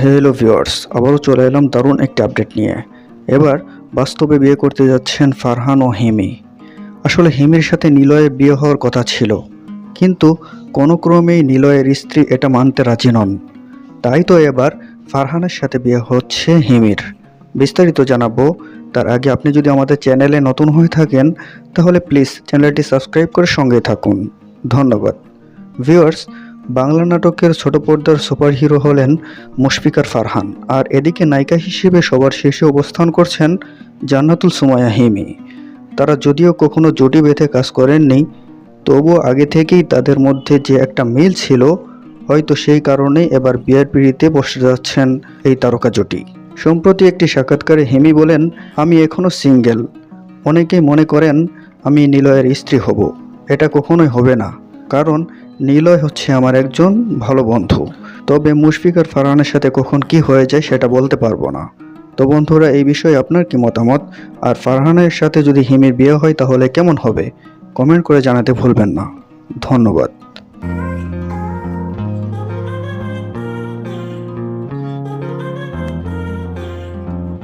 Hello viewers, আবারও চলে এলাম দারুণ একটি আপডেট নিয়ে। এবার বাস্তবে বিয়ে করতে যাচ্ছেন ফারহান ও হিমি। আসলে হিমির সাথে নিলয়ের বিয়ে হওয়ার কথা ছিল, কিন্তু কোনো ক্রমেই নিলয়ের স্ত্রী এটা মানতে রাজি নন। তাই তো এবার ফারহানের সাথে বিয়ে হচ্ছে হিমির। বিস্তারিত জানাবো তার আগে আপনি যদি আমাদের চ্যানেলে নতুন হয়ে থাকেন তাহলে প্লিজ চ্যানেলটি সাবস্ক্রাইব করে সঙ্গে থাকুন। ধন্যবাদ। ভিউয়ার্স, বাংলা নাটকের ছোট পর্দার সুপারহিরো হলেন মুশফিকার ফারহান, আর এদিকে নায়িকা হিসেবে সবার শীর্ষে অবস্থান করছেন জান্নাতুল সুমাইয়া হিমি। তারা যদিও কখনো জুটি বেঁধে কাজ করেননি, তবুও আগে থেকেই তাদের মধ্যে যে একটা মিল ছিল, হয়তো সেই কারণেই এবার বিয়ের পিঁড়িতে বসে যাচ্ছেন এই তারকা জুটি। সম্প্রতি একটি সাক্ষাৎকারে হিমি বলেন, আমি এখনও সিঙ্গেল। অনেকেই মনে করেন আমি নিলয়ের স্ত্রী হব। এটা কখনোই হবে না, কারণ নিলয় হচ্ছে আমার একজন ভালো বন্ধু। তবে মুশফিক আর ফারহানের সাথে কখন কি হয়ে যায় সেটা বলতে পারবো না। তো বন্ধুরা, এই বিষয়ে আপনার কি মতামত? আর ফারহানের সাথে যদি হিমির বিয়ে হয় তাহলে কেমন হবে? কমেন্ট করে জানাতে ভুলবেন না। ধন্যবাদ।